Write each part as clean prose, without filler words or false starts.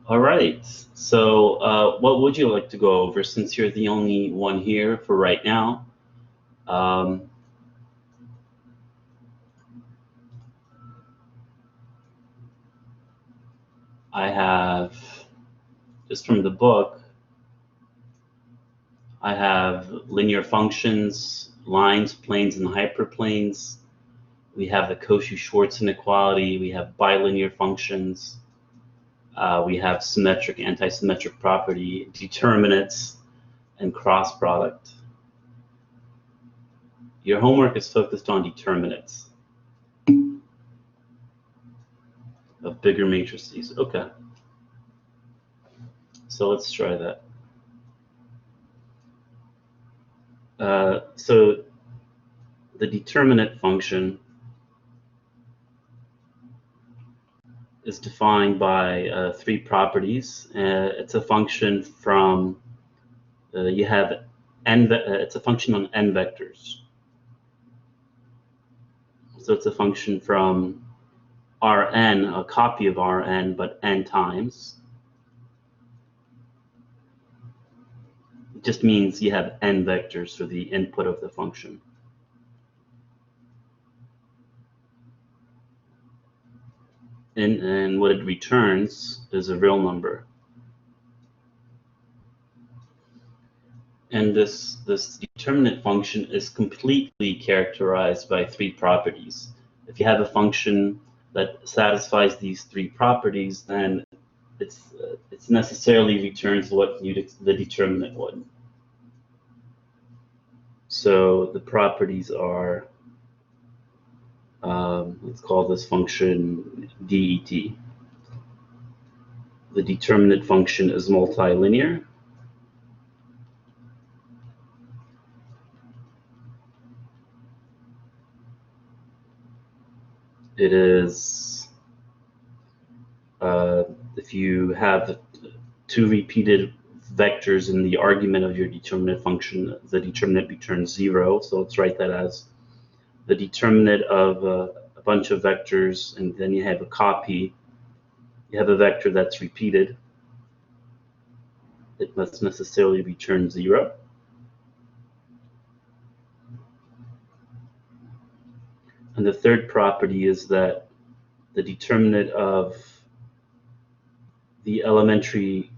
All right. So what would you like to go over since you're the only one here for right now? Um, I have, just from the book, I have linear functions, lines, planes, and hyperplanes. We have the Cauchy-Schwarz inequality. We have bilinear functions. We have symmetric, anti-symmetric property, determinants, and cross product. Your homework is focused on determinants of bigger matrices. Okay. So let's try that. So the determinate function is defined by three properties. It's a function from, you have n, it's a function on n vectors. So it's a function from Rn, a copy of Rn, but n times. It just means you have n vectors for the input of the function. And what it returns is a real number. And this determinate function is completely characterized by three properties. If you have a function that satisfies these three properties, then it's necessarily returns what the determinant would. So the properties are, let's call this function det. The determinate function is multilinear. It is, if you have two repeated vectors in the argument of your determinate function, the determinant returns 0. So let's write that as the determinant of a bunch of vectors, and then you have a copy. You have a vector that's repeated. It must necessarily return 0. And the third property is that the determinant of the elementary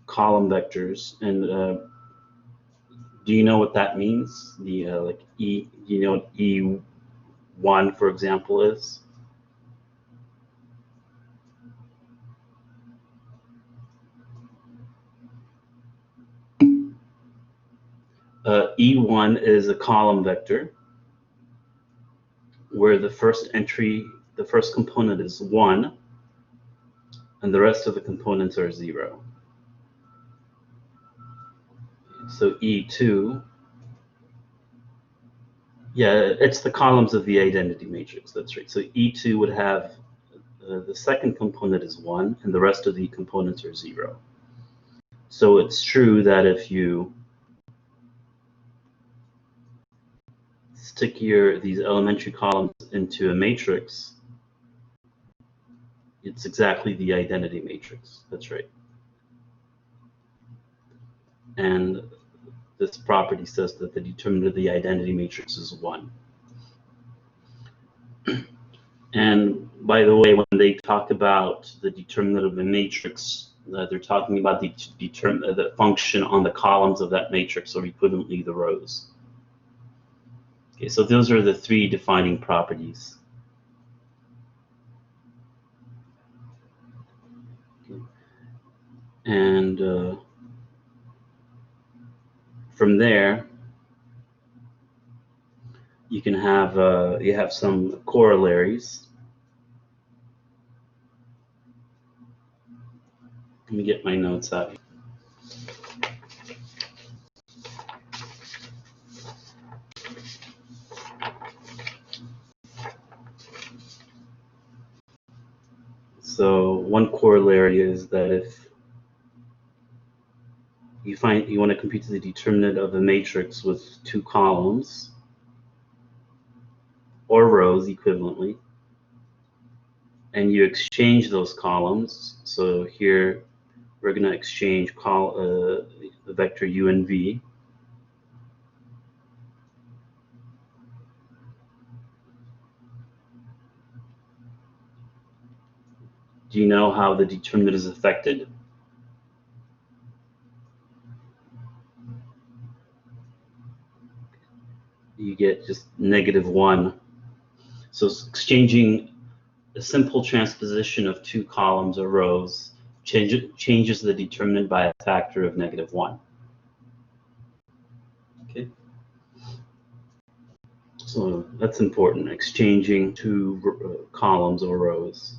column vectors, and do you know what that means? The like E, you know what E1, for example, is? E1 is a column vector where the first entry, the first component is 1, and the rest of the components are 0. So E2, yeah, it's the columns of the identity matrix, that's right. So E2 would have, the second component is 1, and the rest of the components are 0. So it's true that if you stick these elementary columns into a matrix, it's exactly the identity matrix, that's right. And this property says that the determinant of the identity matrix is 1. And by the way, when they talk about the determinant of the matrix, they're talking about the function on the columns of that matrix, or equivalently the rows. Okay, so those are the three defining properties. Okay. And from there, you can have you have some corollaries. Let me get my notes out. So one corollary is that if you want to compute the determinant of a matrix with two columns or rows equivalently, and you exchange those columns. So here we're going to exchange the vector u and v. Do you know how the determinant is affected? You get just -1. So exchanging a simple transposition of two columns or rows changes the determinant by a factor of -1. Okay. So that's important, exchanging two columns or rows.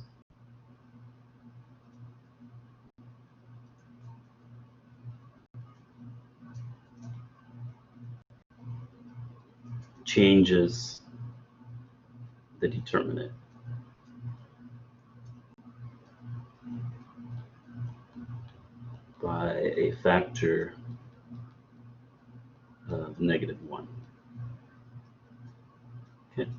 Changes the determinant by a factor of -1. Okay.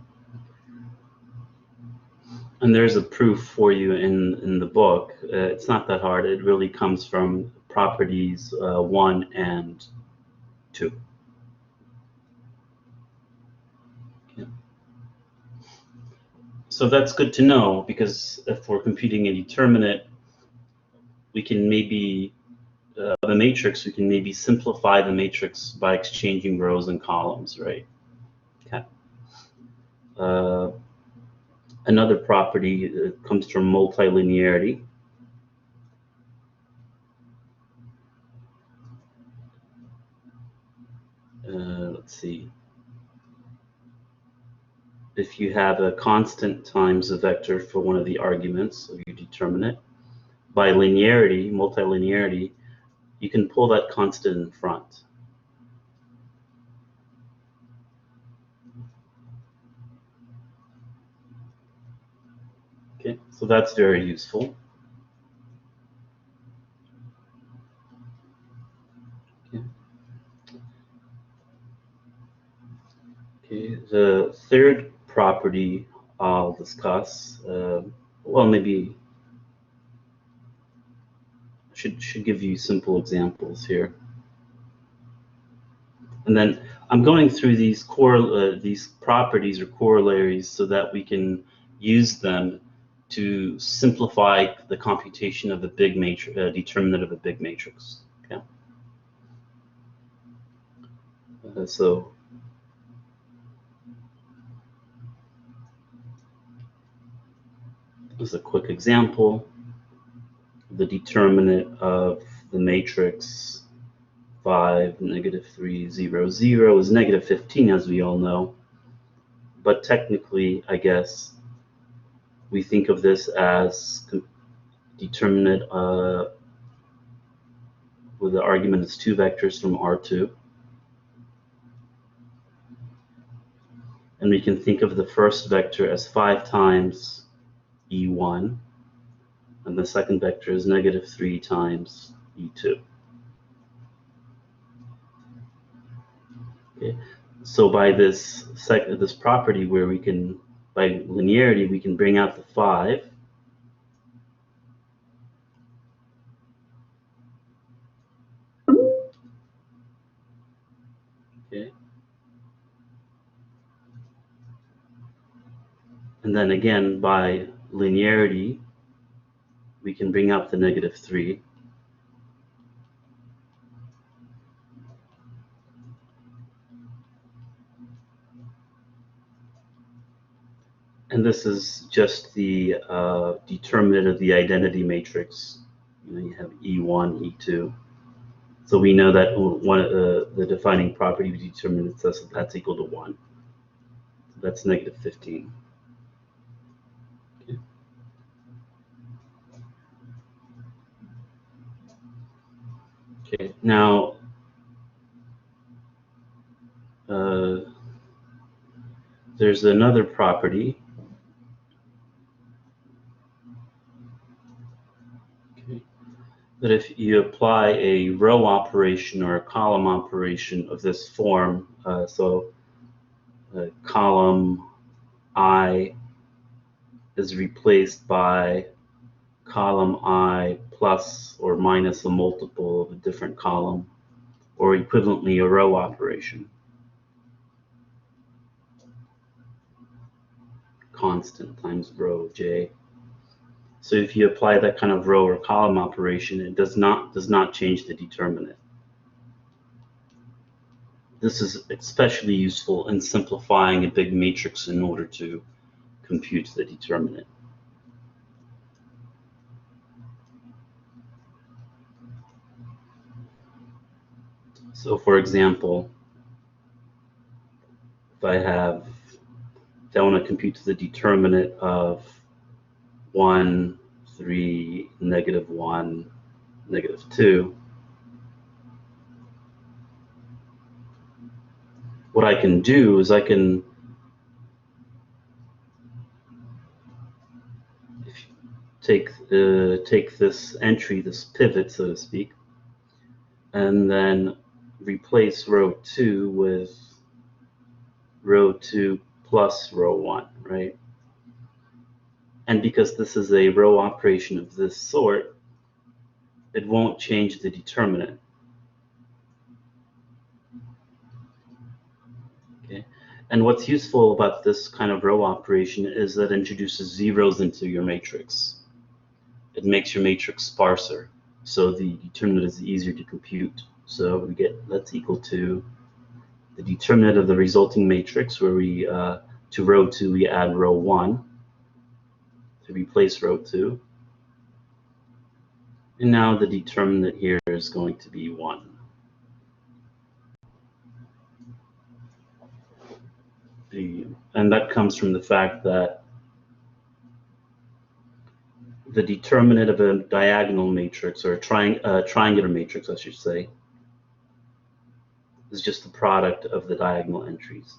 And there's a proof for you in the book. It's not that hard. It really comes from properties 1 and 2. Okay. So that's good to know, because if we're computing a determinant, we can maybe the matrix, we can maybe simplify the matrix by exchanging rows and columns, right? Okay. Another property comes from multilinearity. Let's see. If you have a constant times a vector for one of the arguments of your determinant, by linearity, multilinearity, you can pull that constant in front. Okay, so that's very useful. Okay, the third property I'll discuss, well, maybe should give you simple examples here. And then I'm going through these properties or corollaries so that we can use them to simplify the computation of a big matrix, determinant of a big matrix. Okay. So as a quick example, the determinant of the matrix 5, -3, 0, 0 is -15, as we all know. But technically, I guess, we think of this as determinant where the argument is two vectors from R2. And we can think of the first vector as 5 times E1, and the second vector is -3 times E2. Okay. So by this property where we can, by linearity, we can bring out the 5. Okay. And then again, by linearity, we can bring out the -3. And this is just the determinant of the identity matrix. You have E1, E2. So we know that the defining property of determinant says that that's equal to 1. So that's -15. Okay. Okay. Now, there's another property. Okay. That if you apply a row operation or a column operation of this form, column I is replaced by column I plus or minus a multiple of a different column, or equivalently a row operation. Constant times row of j. So if you apply that kind of row or column operation, it does not change the determinant. This is especially useful in simplifying a big matrix in order to compute the determinant. So for example, if I want to compute the determinant of 1, 3, -1, -2, what I can do is I can take this entry, this pivot, so to speak, and then replace row 2 with row 2 plus row 1, right? And because this is a row operation of this sort, it won't change the determinant. Okay. And what's useful about this kind of row operation is that it introduces zeros into your matrix. It makes your matrix sparser, so the determinant is easier to compute. So we get that's equal to the determinant of the resulting matrix, where we to row 2 we add row 1 to replace row 2, and now the determinant here is going to be 1. And that comes from the fact that the determinant of a diagonal matrix, or a triangular matrix, I should say, is just the product of the diagonal entries.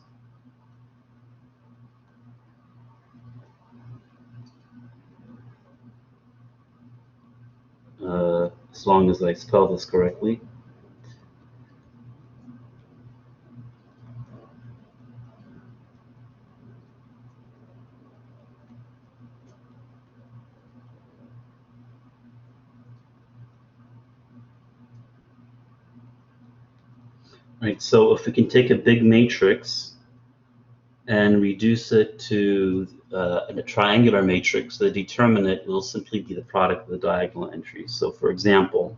As long as I spell this correctly. Right, so if we can take a big matrix and reduce it to a triangular matrix, the determinant will simply be the product of the diagonal entries. So for example,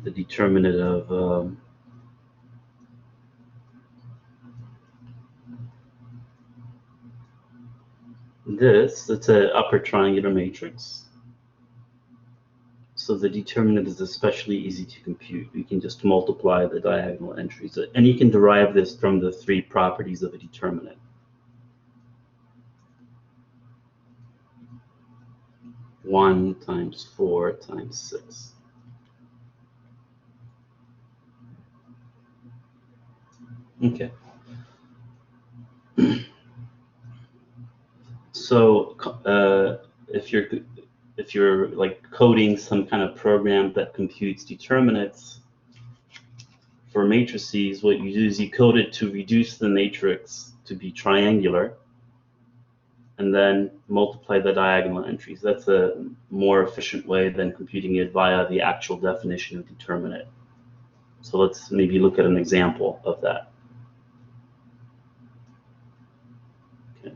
the determinant of it's an upper triangular matrix. So the determinant is especially easy to compute. We can just multiply the diagonal entries. And you can derive this from the 3 properties of a determinant. One times 4 times 6. Okay. So if you're like coding some kind of program that computes determinants for matrices, what you do is you code it to reduce the matrix to be triangular, and then multiply the diagonal entries. That's a more efficient way than computing it via the actual definition of determinant. So let's maybe look at an example of that. Okay.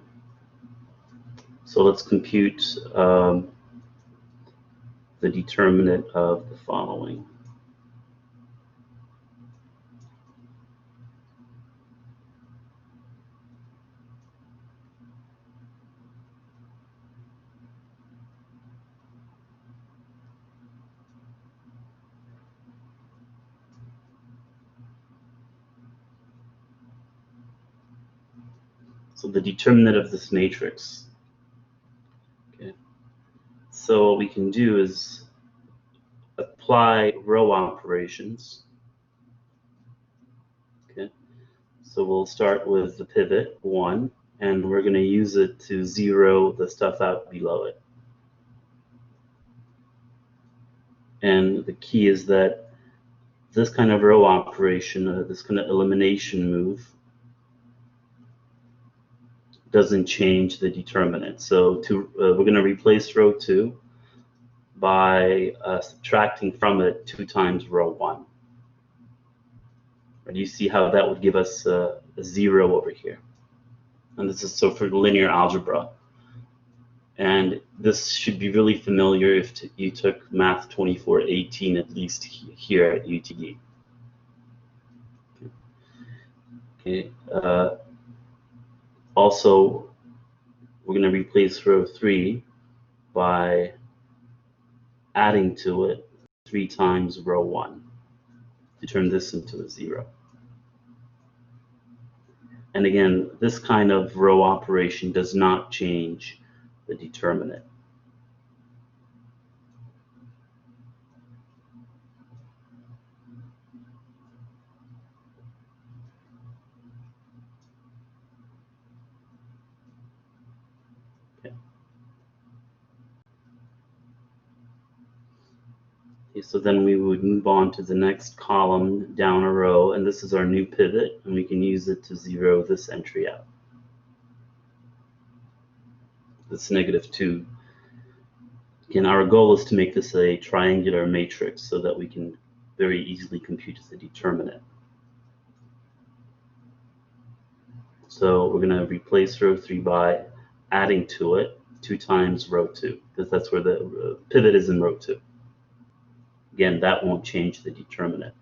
So let's compute the determinant of the following. So the determinant of this matrix. Okay. So what we can do is apply row operations. Okay. So we'll start with the pivot 1, and we're going to use it to zero the stuff out below it. And the key is that this kind of row operation, this kind of elimination move, doesn't change the determinant. So we're going to replace row 2 by subtracting from it 2 times row 1. And you see how that would give us a 0 over here. And this is so for linear algebra. And this should be really familiar if you took Math 2418, at least here at UTD. Okay. Also, we're going to replace row 3 by adding to it 3 times row 1 to turn this into a 0. And again, this kind of row operation does not change the determinant. So then we would move on to the next column down a row, and this is our new pivot, and we can use it to 0 this entry out. This -2. Again, our goal is to make this a triangular matrix so that we can very easily compute the determinant. So we're going to replace row 3 by adding to it 2 times row 2, because that's where the pivot is in row 2. Again, that won't change the determinant.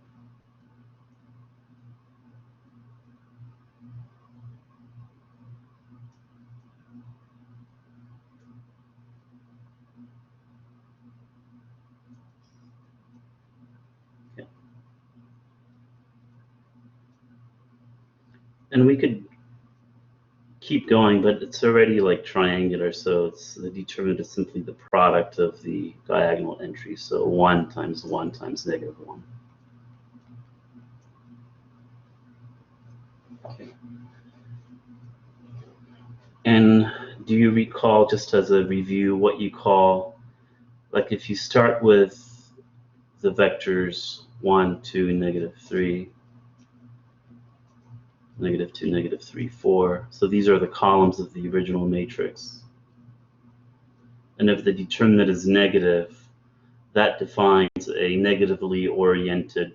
Okay. And we could keep going, but it's already like triangular, so the determinant is simply the product of the diagonal entries. So 1 times 1 times -1. Okay. And do you recall, just as a review, what you call, like if you start with the vectors 1, 2, -3, -2, -3, 4. So these are the columns of the original matrix. And if the determinant is negative, that defines a negatively oriented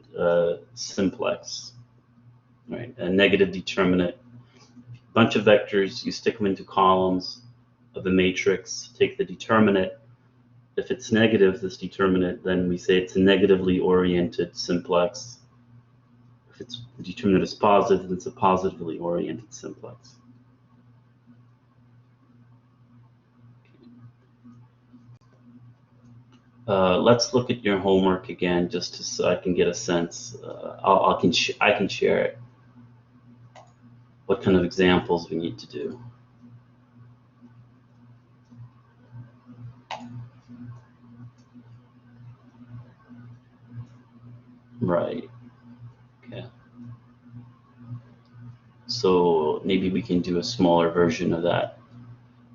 simplex, right? A negative determinant. Bunch of vectors, you stick them into columns of the matrix, take the determinant. If it's negative, this determinant, then we say it's a negatively oriented simplex. If the determinant is positive, then it's a positively oriented simplex. Let's look at your homework again, just so I can get a sense. I can share it. What kind of examples we need to do. Right. Okay. So maybe we can do a smaller version of that.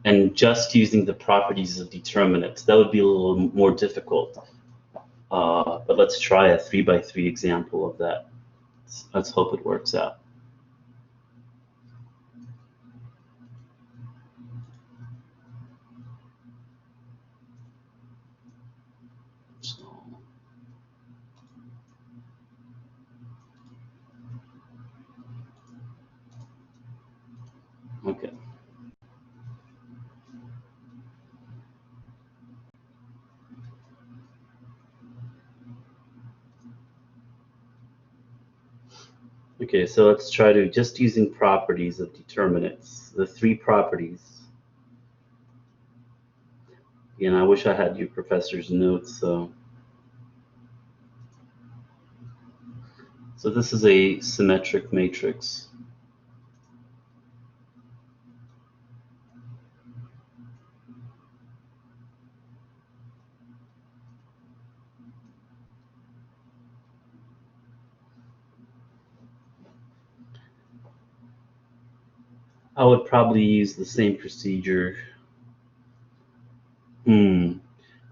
And just using the properties of determinants, that would be a little more difficult. But let's try a 3x3 example of that. Let's hope it works out. Okay. Okay, so let's try to, just using properties of determinants, the 3 properties. Again, I wish I had your professor's notes. So this is a symmetric matrix. I would probably use the same procedure. I'm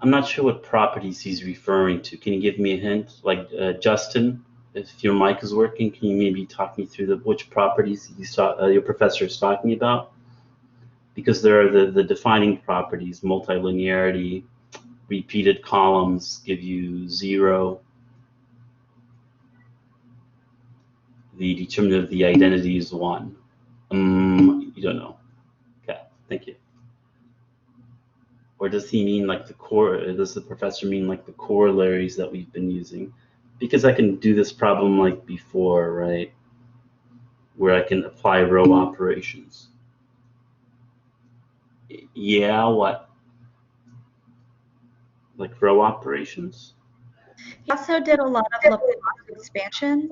not sure what properties he's referring to. Can you give me a hint? Like Justin, if your mic is working, can you maybe talk me through which properties your professor is talking about? because there are the defining properties, multilinearity, repeated columns give you 0. The determinant of the identity is 1. You don't know. Okay, thank you. Or does he mean like does the professor mean like the corollaries that we've been using? Because I can do this problem like before, right? Where I can apply row operations. Yeah, what? Like row operations? He also did a lot of Laplace expansion.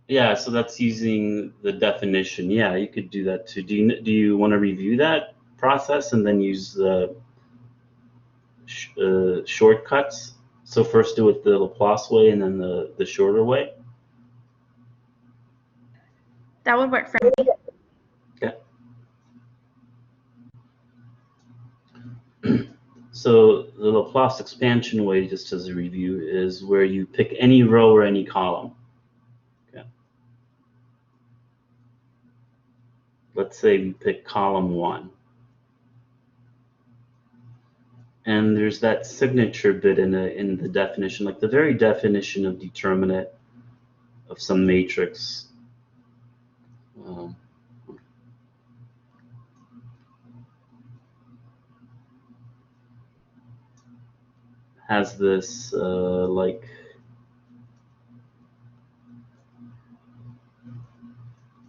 Yeah, so that's using the definition. Yeah, you could do that too. Do you want to review that process and then use the shortcuts? So first do it the Laplace way and then the shorter way? That would work for me. Okay. So the Laplace expansion way, just as a review, is where you pick any row or any column. Okay. Let's say we pick column 1. And there's that signature bit in the definition, like the very definition of determinant of some matrix. Has this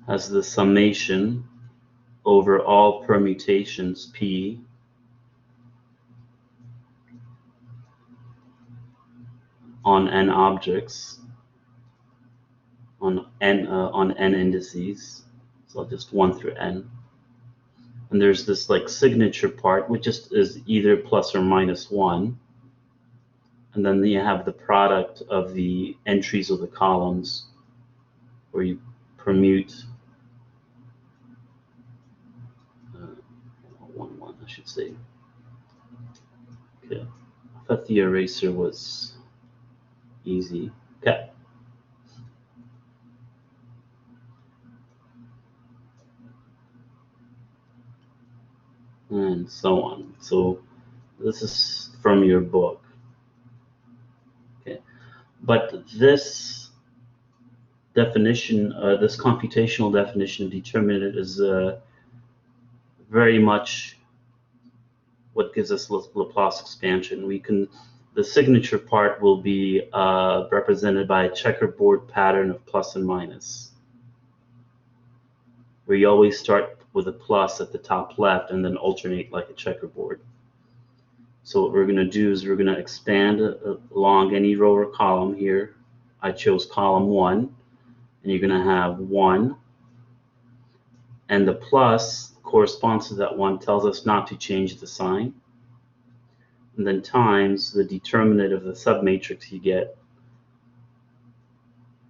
has the summation over all permutations P on n objects on n indices, so just 1 through n. And there's this like signature part, which just is either plus or minus 1. And then you have the product of the entries of the columns, where you permute 1, 1, I should say. Okay, I thought the eraser was easy. Okay. And so on. So this is from your book. Okay, but this definition, this computational definition of determinant is very much what gives us Laplace expansion. The signature part will be represented by a checkerboard pattern of plus and minus, where you always start with a plus at the top left and then alternate like a checkerboard. So what we're going to do is we're going to expand along any row or column here. I chose column 1, and you're going to have 1, and the plus corresponds to that 1, tells us not to change the sign, and then times the determinant of the submatrix you get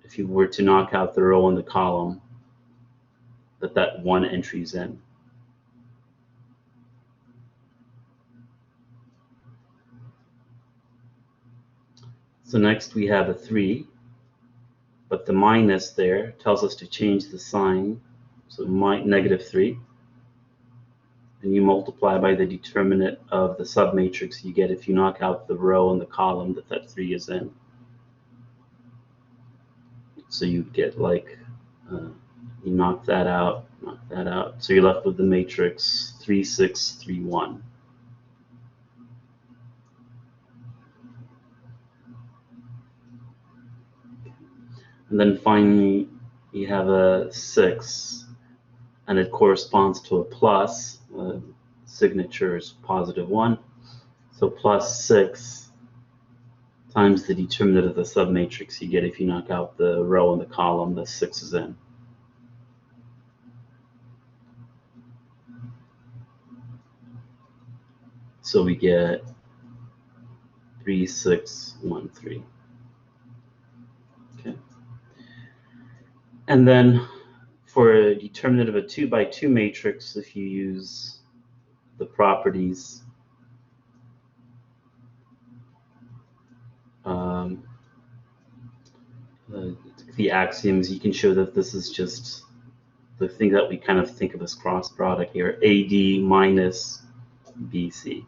if you were to knock out the row and the column that 1 entry is in. So next we have a 3, but the minus there tells us to change the sign, so negative 3. And you multiply by the determinant of the submatrix you get if you knock out the row and the column that 3 is in. So you get like, you knock that out, so you're left with the matrix 3, 6, 3, 1. And then finally, you have a 6, and it corresponds to a plus. Signature is positive 1. So plus 6 times the determinant of the submatrix you get if you knock out the row and the column the 6 is in. So we get 3, 6, 1, 3. Okay. And then for a determinant of a 2 by 2 matrix, if you use the properties, the axioms, you can show that this is just the thing that we kind of think of as cross product here, AD minus BC.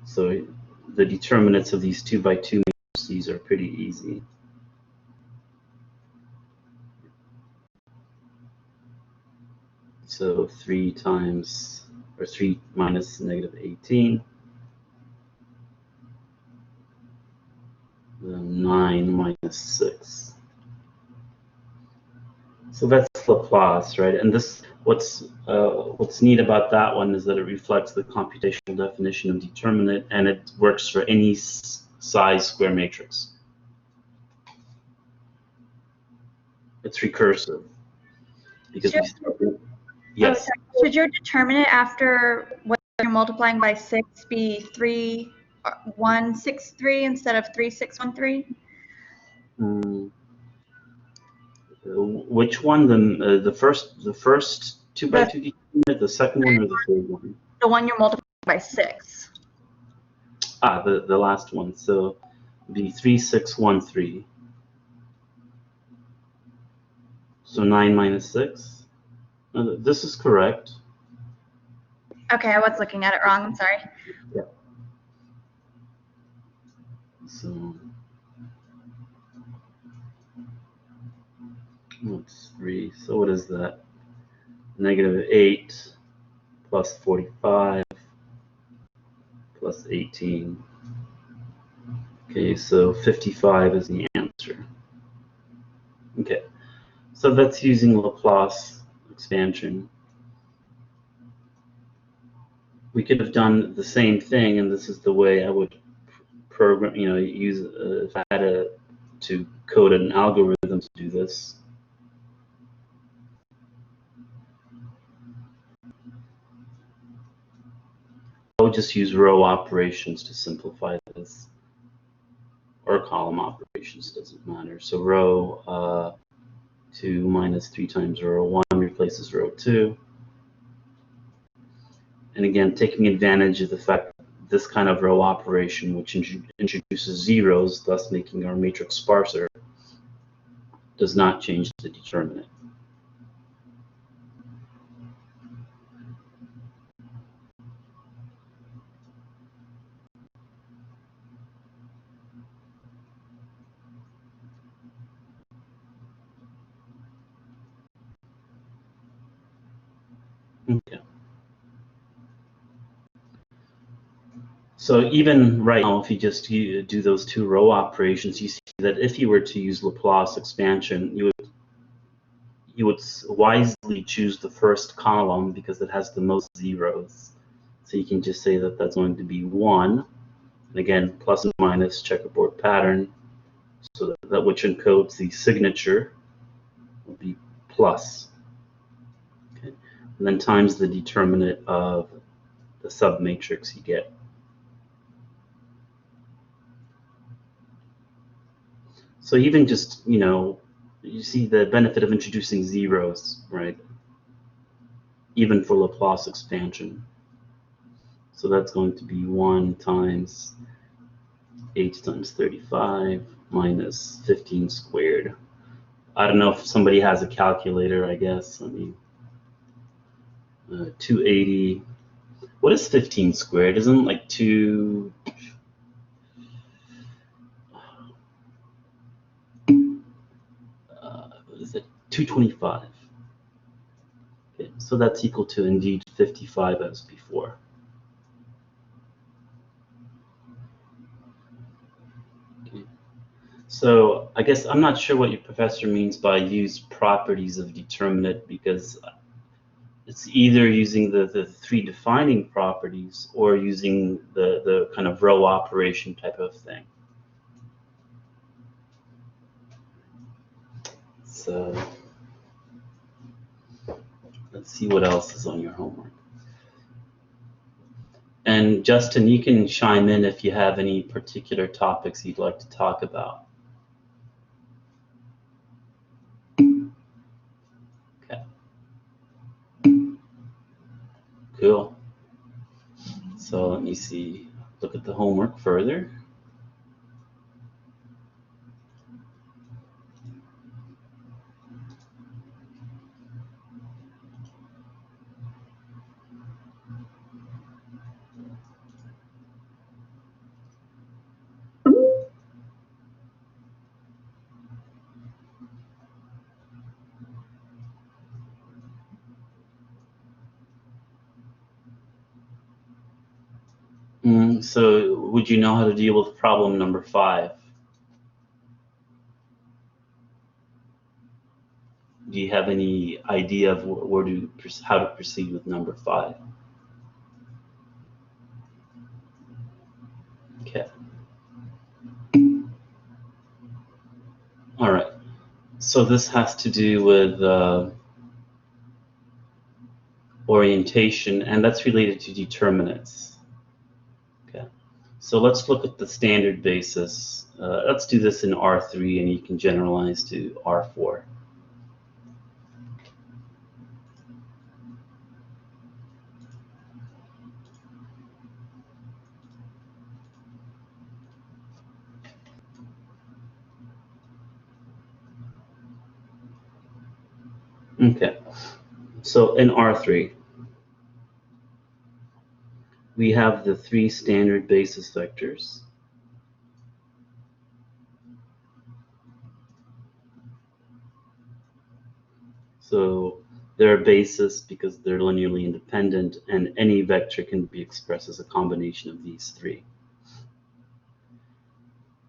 So the determinants of these 2 by 2 matrices are pretty easy. So 3 minus negative 18. 9 minus 6. So that's Laplace, right? And this, what's neat about that one is that it reflects the computational definition of determinant, and it works for any size square matrix. It's recursive because yes. Should your determinant after what you're multiplying by 6 be 3163 instead of 3613? Which one? The first 2 by 2 determinant, the second one, or the third one? The one you're multiplying by 6. The last one. So be 3613. So 9 minus 6. This is correct. Okay, I was looking at it wrong. I'm sorry. Yeah. So that's 3. So what is that? Negative 8 plus 45 plus 18. Okay, so 55 is the answer. Okay, so that's using Laplace expansion. We could have done the same thing, and this is the way I would program, use if I had to code an algorithm to do this. I would just use row operations to simplify this, or column operations, doesn't matter. So row 2 minus 3 times row 1 replaces row 2. And again, taking advantage of the fact that this kind of row operation, which introduces zeros, thus making our matrix sparser, does not change the determinant. Okay. So even right now, if you just do those 2 row operations, you see that if you were to use Laplace expansion, you would wisely choose the first column because it has the most zeros. So you can just say that that's going to be 1. And again, plus and minus checkerboard pattern, so that which encodes the signature will be plus. Okay. And then times the determinant of the submatrix you get. So even just, you see the benefit of introducing zeros, right? Even for Laplace expansion. So that's going to be 1 times 8 times 35 minus 15 squared. I don't know if somebody has a calculator, I guess. 280. What is 15 squared? Isn't it like 2... what is it? 225. Okay, so that's equal to indeed 55 as before. Okay. So I guess I'm not sure what your professor means by use properties of determinant, because it's either using the 3 defining properties or using the kind of row operation type of thing. So let's see what else is on your homework. And Justin, you can chime in if you have any particular topics you'd like to talk about. Okay. Cool. So let me see, look at the homework further. So would you know how to deal with problem number 5? Do you have any idea of how to proceed with number 5? Okay. All right. So this has to do with orientation, and that's related to determinants. Okay. So let's look at the standard basis. Let's do this in R3, and you can generalize to R4. Okay. So in R3, we have the 3 standard basis vectors. So they're a basis because they're linearly independent, and any vector can be expressed as a combination of these 3.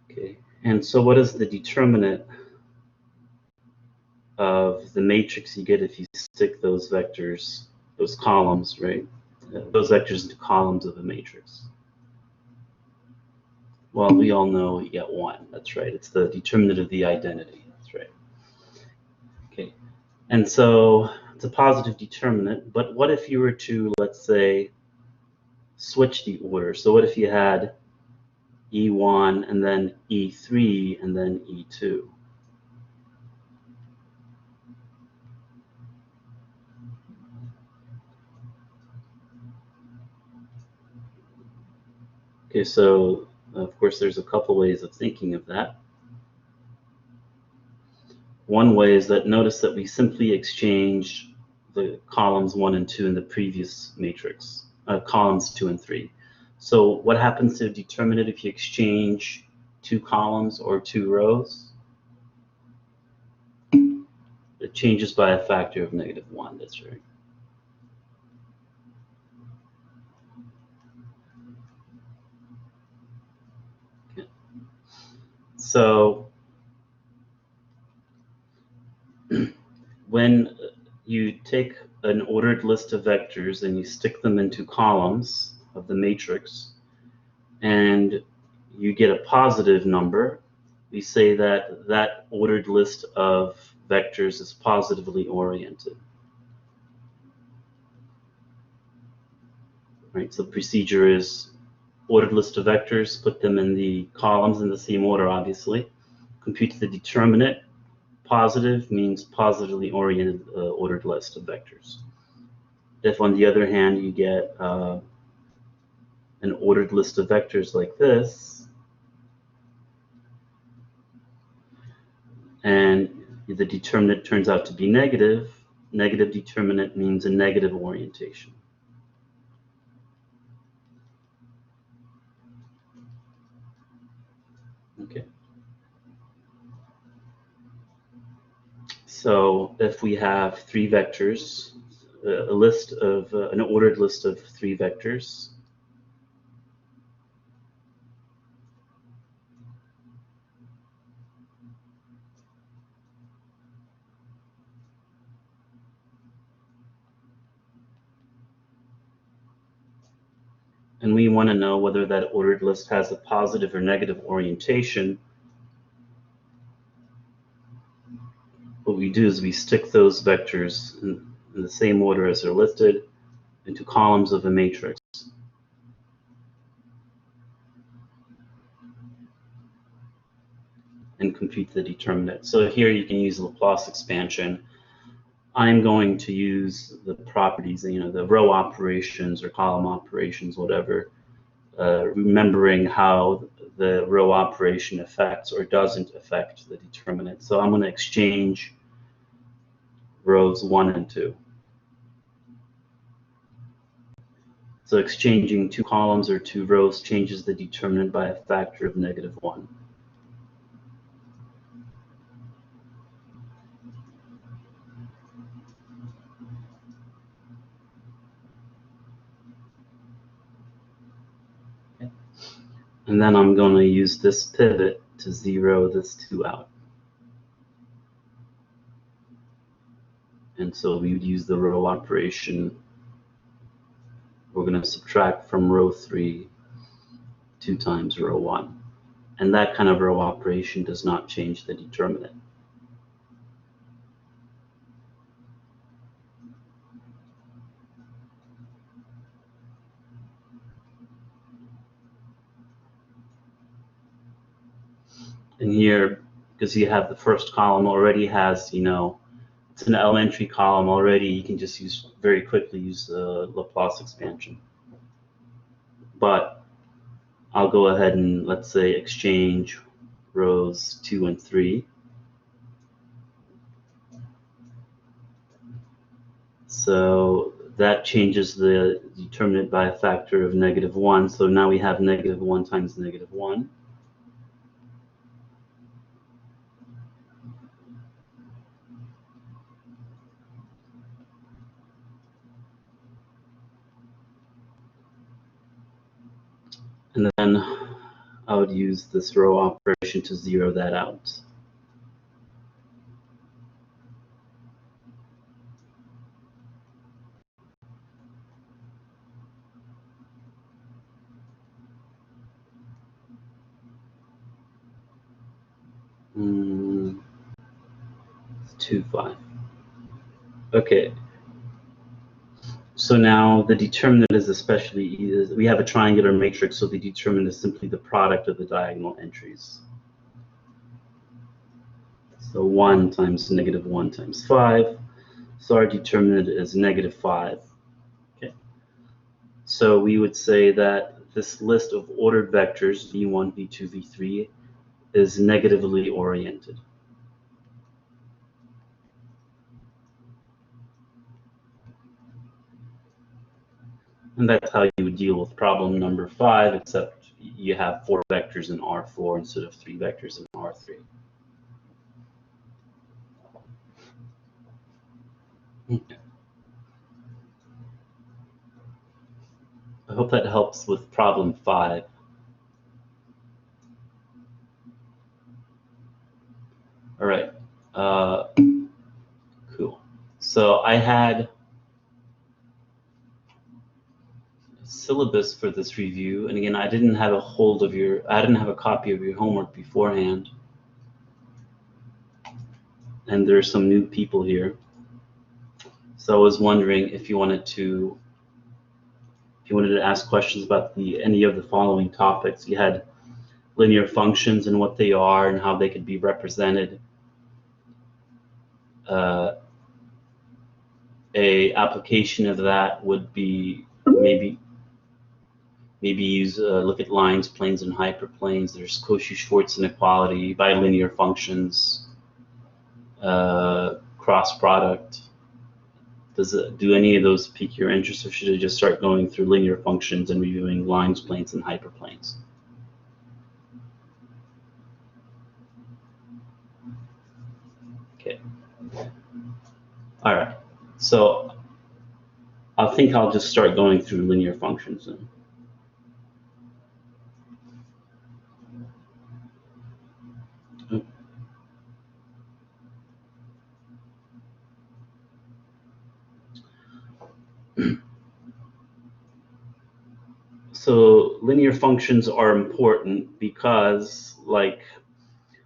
Okay, and so what is the determinant of the matrix you get if you stick those vectors, those columns, right? Those vectors into columns of a matrix? Well, we all know you get 1. That's right. It's the determinant of the identity. That's right. Okay, and so it's a positive determinant, but what if you were to, let's say, switch the order? So what if you had E1 and then E3 and then E2? Okay, so of course there's a couple ways of thinking of that. One way is that notice that we simply exchange the columns 1 and 2 in the previous matrix, columns 2 and 3. So what happens to a determinant if you exchange 2 columns or 2 rows? It changes by a factor of -1, that's right. Okay. So when you take an ordered list of vectors and you stick them into columns of the matrix, and you get a positive number, we say that that ordered list of vectors is positively oriented. Right, so the procedure is ordered list of vectors, put them in the columns in the same order, obviously, compute the determinant. Positive means positively oriented ordered list of vectors. If, on the other hand, you get an ordered list of vectors like this, and the determinant turns out to be negative, negative determinant means a negative orientation. Okay. So if we have 3 vectors, a list of an ordered list of 3 vectors, and we want to know whether that ordered list has a positive or negative orientation, what we do is we stick those vectors in the same order as they're listed into columns of a matrix. And compute the determinant. So here you can use Laplace expansion. I'm going to use the properties, the row operations or column operations, whatever, remembering how the row operation affects or doesn't affect the determinant. So I'm going to exchange rows 1 and 2. So exchanging 2 columns or 2 rows changes the determinant by a factor of -1. And then I'm going to use this pivot to zero this 2 out. And so we would use the row operation. We're going to subtract from row 3 2 times row 1. And that kind of row operation does not change the determinant. And here, because you have the first column already has, it's an elementary column already, you can just very quickly use Laplace expansion. But I'll go ahead and, let's say, exchange rows 2 and 3. So that changes the determinant by a factor of -1. So now we have -1 times -1. And then I would use this row operation to zero that out. It's 2, 5. Okay. So now the determinant is we have a triangular matrix, so the determinant is simply the product of the diagonal entries. So 1 times -1 times 5. So our determinant is -5. Okay. So we would say that this list of ordered vectors, v1, v2, v3, is negatively oriented. And that's how you would deal with problem number 5, except you have 4 vectors in R4 instead of 3 vectors in R3. Okay. I hope that helps with problem 5. All right. Cool. So I had syllabus for this review, and again, I didn't have a copy of your homework beforehand, and there's some new people here, so I was wondering if you wanted to ask questions about any of the following topics. You had linear functions and what they are and how they could be represented. A application of that would be maybe look at lines, planes, and hyperplanes. There's Cauchy-Schwarz inequality, bilinear functions, cross product. Do any of those pique your interest, or should I just start going through linear functions and reviewing lines, planes, and hyperplanes? Okay. All right. So I think I'll just start going through linear functions then. So linear functions are important because, like,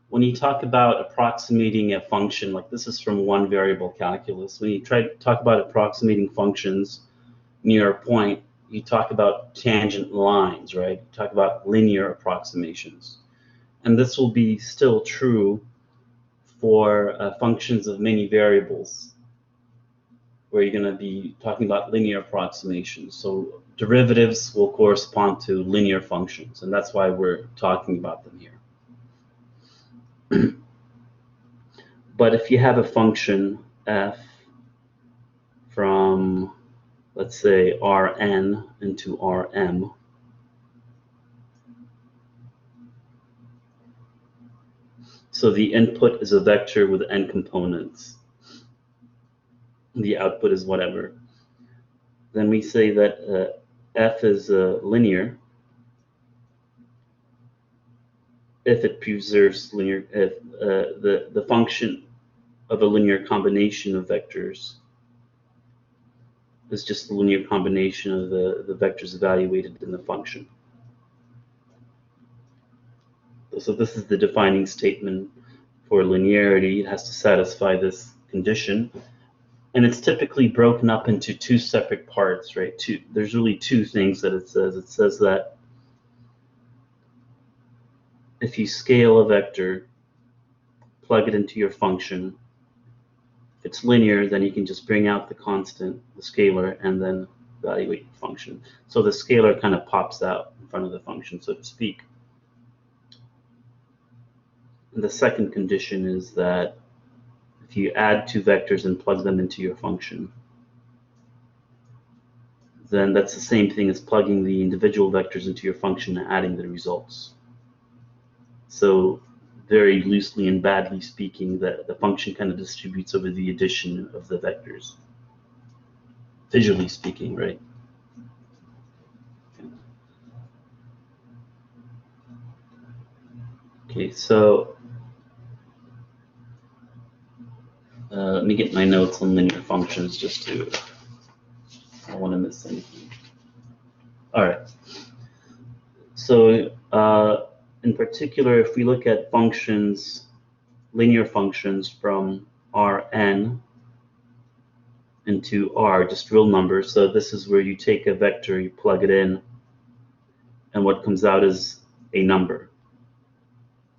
when you talk about approximating a function, like this is from one variable calculus, when you try to talk about approximating functions near a point, you talk about tangent lines, right? You talk about linear approximations. And this will be still true for functions of many variables, where you're going to be talking about linear approximations. So derivatives will correspond to linear functions, and that's why we're talking about them here. But if you have a function f from, let's say, Rn into Rm, so the input is a vector with n components, the output is whatever, then we say that f is linear if it preserves linear, if the function of a linear combination of vectors is just the linear combination of the vectors evaluated in the function. So this is the defining statement for linearity. It has to satisfy this condition. And it's typically broken up into two separate parts, right? There's really two things that it says. It says that if you scale a vector, plug it into your function, if it's linear, then you can just bring out the constant, the scalar, and then evaluate the function. So the scalar kind of pops out in front of the function, so to speak. And the second condition is that if you add two vectors and plug them into your function, then that's the same thing as plugging the individual vectors into your function and adding the results. So very loosely and badly speaking, the function kind of distributes over the addition of the vectors, visually speaking, right? Okay, so let me get my notes on linear functions just to, I don't want to miss anything. All right. So in particular, if we look at functions, linear functions from Rn into R, just real numbers. So this is where you take a vector, you plug it in, and what comes out is a number,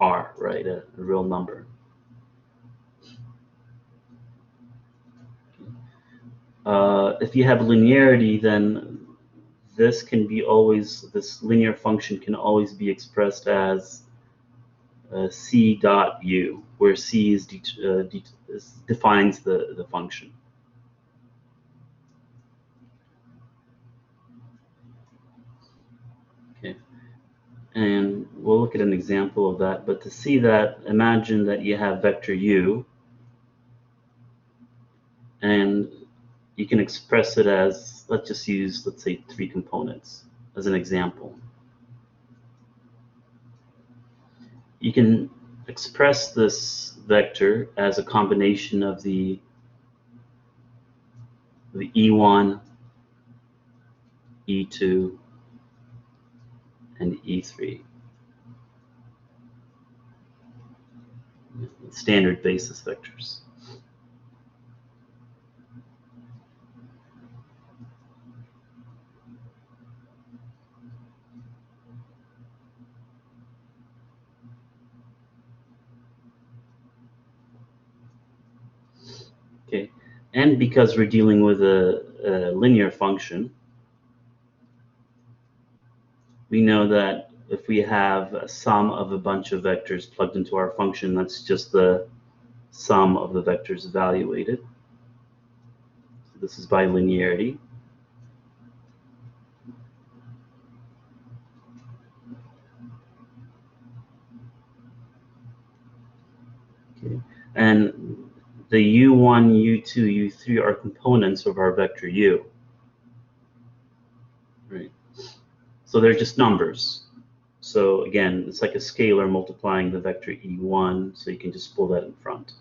R, right, a real number. If you have linearity, then this can be always, this linear function can always be expressed as C dot U, where C is defines the function. Okay, and we'll look at an example of that. But to see that, imagine that you have vector U, and you can express it as, let's just use, let's say, 3 components as an example. You can express this vector as a combination of the E1, E2, and E3. Standard basis vectors. Okay, and because we're dealing with a linear function, we know that if we have a sum of a bunch of vectors plugged into our function, that's just the sum of the vectors evaluated. So this is by linearity. Okay, and the U1, U2, U3 are components of our vector U. Right. So they're just numbers. So again, it's like a scalar multiplying the vector E1, so you can just pull that in front.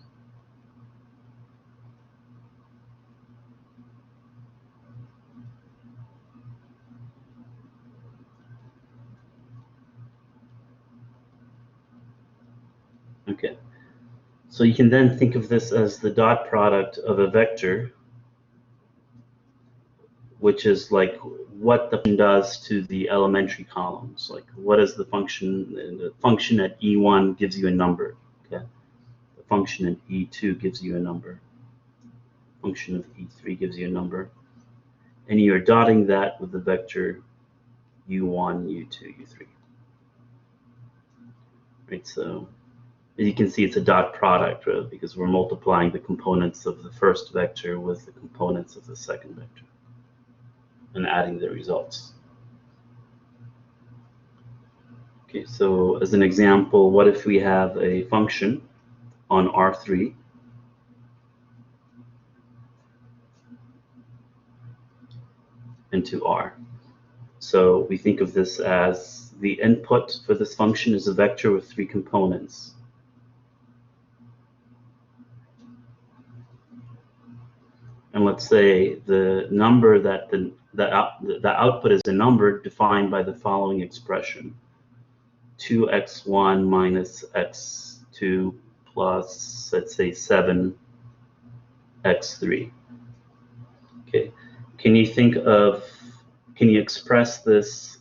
Okay. So you can then think of this as the dot product of a vector, which is like what the function does to the elementary columns. Like what is the function? The function at E1 gives you a number. Okay. The function at E2 gives you a number. Function of E3 gives you a number. And you're dotting that with the vector U1, U2, U3. Right, so as you can see, it's a dot product, right? Because we're multiplying the components of the first vector with the components of the second vector and adding the results. Okay, so as an example, what if we have a function on R3 into R? So we think of this as the input for this function is a vector with 3 components. And let's say the number that the output is a number defined by the following expression: 2x1 minus x2 plus, let's say, 7x3. Okay, can you express this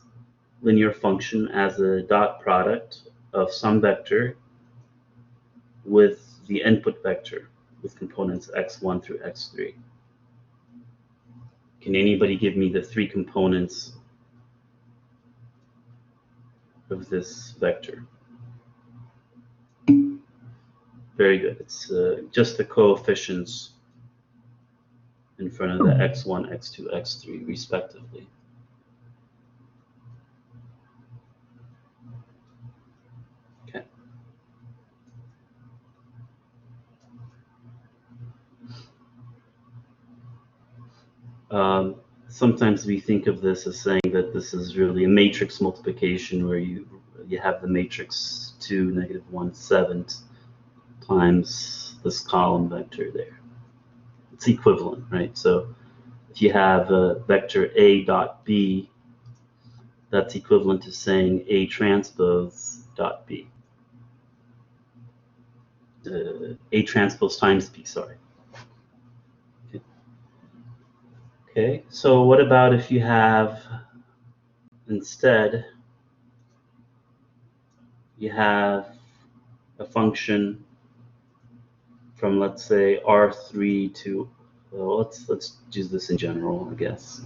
linear function as a dot product of some vector with the input vector with components x1 through x3? Can anybody give me the 3 components of this vector? Very good. It's just the coefficients in front of the x1, x2, x3, respectively. Okay. Sometimes we think of this as saying that this is really a matrix multiplication, where you have the matrix 2, negative 1/7 times this column vector there. It's equivalent, right? So if you have a vector A dot B, that's equivalent to saying A transpose dot B. A transpose times B, sorry. Okay, so what about if you have, instead, you have a function from, let's say, R3 to, well, let's use this in general, I guess.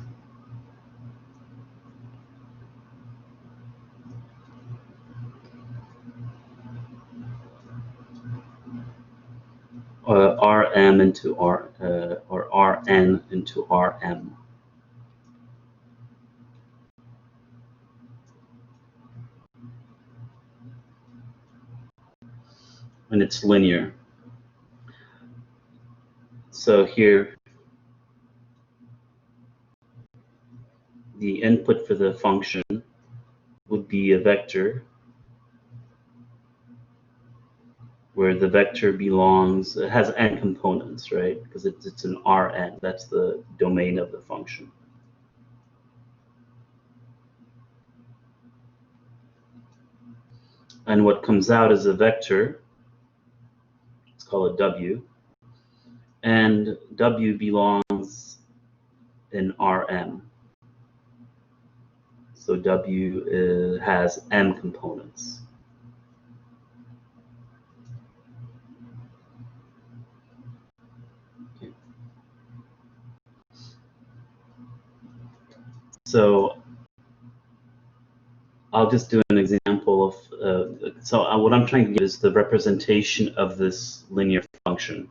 Rm into R, or Rn into Rm. And it's linear. So here, the input for the function would be a vector where the vector belongs, it has n components, right? Because it's an Rn, that's the domain of the function. And what comes out is a vector, let's call it W, and W belongs in Rm. So W has m components. Okay. So I'll just do an example of, what I'm trying to give is the representation of this linear function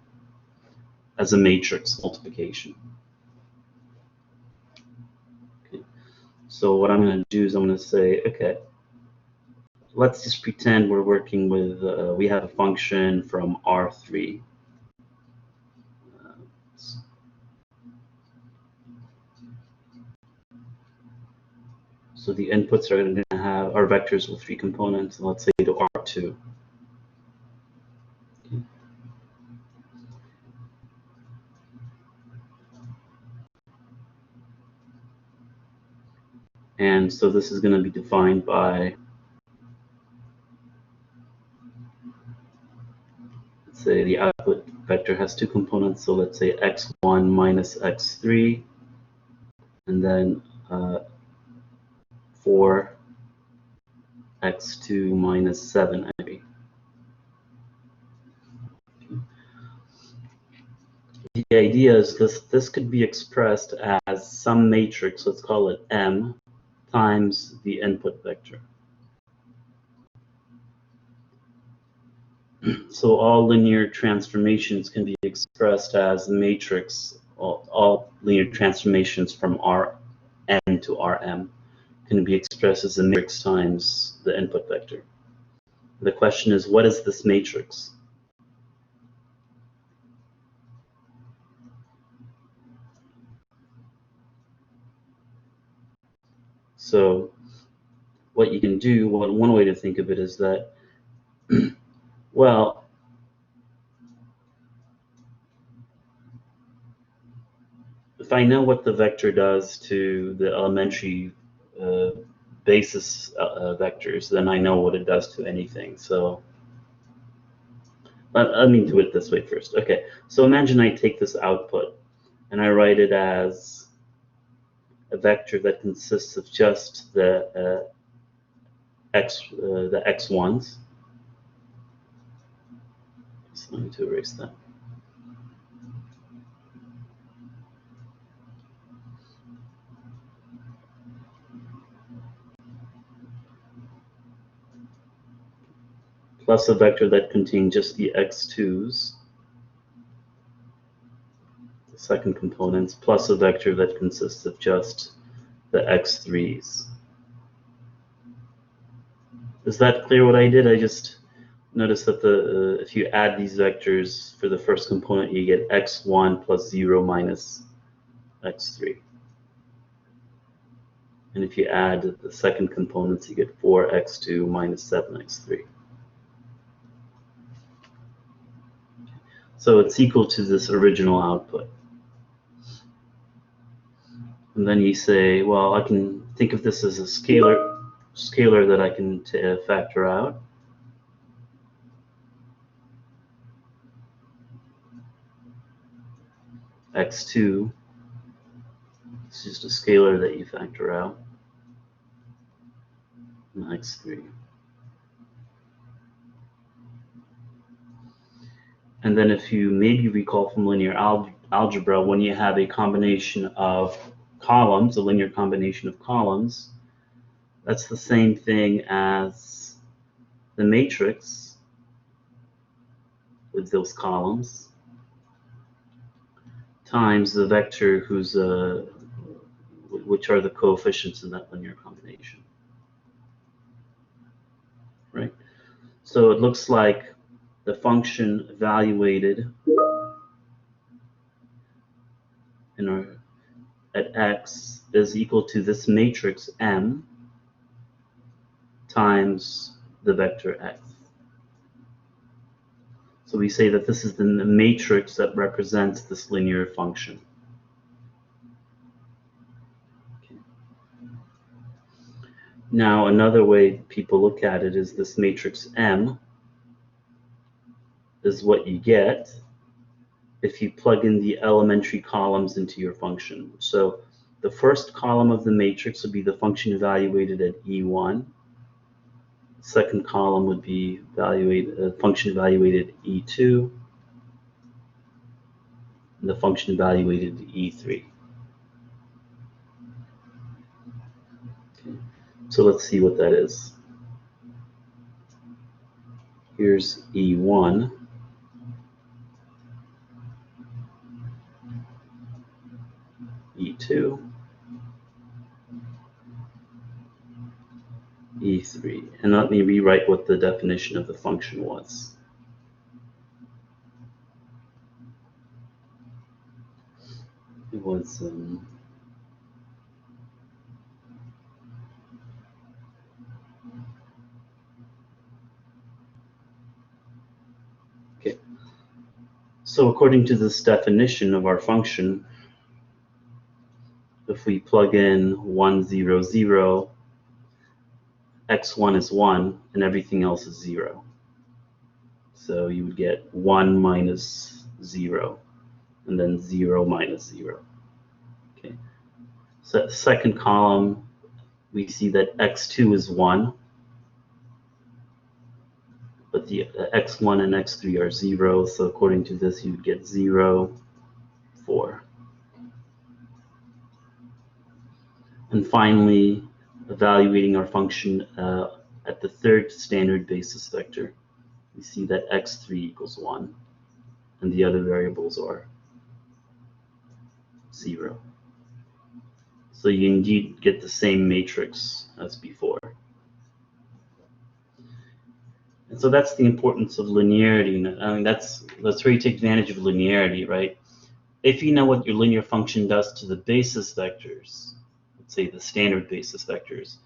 as a matrix multiplication. Okay. So what I'm going to do is I'm going to say, okay, let's just pretend we're working with, we have a function from R3. So the inputs are going to have our vectors with 3 components, and let's say to R2. Okay. And so this is going to be defined by, let's say the output vector has 2 components, so let's say x1 minus x3, and then 4 x2 minus 7 x3. The idea is this could be expressed as some matrix, let's call it M, times the input vector. So all linear transformations can be expressed as the matrix, all linear transformations from Rn to Rm can be expressed as a matrix times the input vector. The question is, what is this matrix? So what you can do, one way to think of it is that, well, if I know what the vector does to the elementary basis vectors, then I know what it does to anything. So let me do it this way first. Okay, so imagine I take this output and I write it as a vector that consists of just the x1s. So I need to erase that. Plus a vector that contains just the x2s, the second components, plus a vector that consists of just the x3s. Is that clear what I did? I just noticed that if you add these vectors for the first component, you get x1 plus 0 minus x3. And if you add the second components, you get 4x2 minus 7x3. So it's equal to this original output. And then you say, well, I can think of this as a scalar that I can factor out. x2 is just a scalar that you factor out. And x3. And then if you maybe recall from linear algebra, when you have a combination of columns, a linear combination of columns, that's the same thing as the matrix with those columns times the vector whose which are the coefficients in that linear combination, right? So it looks like the function evaluated at x is equal to this matrix M times the vector x. So we say that this is the matrix that represents this linear function. Okay. Now another way people look at it is this matrix M is what you get if you plug in the elementary columns into your function. So the first column of the matrix would be the function evaluated at E1. The second column would be function evaluated at E2. And the function evaluated at E3. Okay. So let's see what that is. Here's E1. E2, E3, and let me rewrite what the definition of the function was. It was okay. So according to this definition of our function, if we plug in 1, 0, 0, x1 is 1, and everything else is 0. So you would get 1 minus 0, and then 0 minus 0. Okay. So second column, we see that x2 is 1, but the x1 and x3 are 0. So according to this, you would get 0, 4. And finally, evaluating our function at the third standard basis vector, we see that x3 equals 1, and the other variables are 0. So you indeed get the same matrix as before. And so that's the importance of linearity. I mean, that's where you take advantage of linearity, right? If you know what your linear function does to the basis vectors, let's say the standard basis vectors,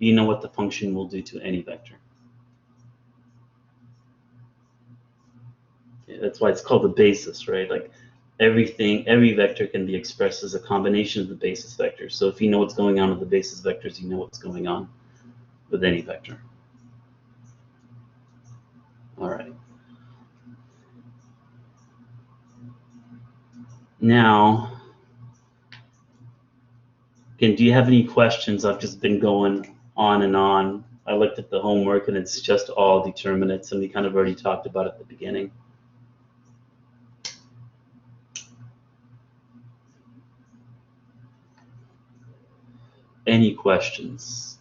you know what the function will do to any vector. Okay, that's why it's called the basis, right? Like every vector can be expressed as a combination of the basis vectors. So if you know what's going on with the basis vectors, you know what's going on with any vector. All right. Now, again, do you have any questions? I've just been going on and on. I looked at the homework and it's just all determinants, and we kind of already talked about it at the beginning. Any questions?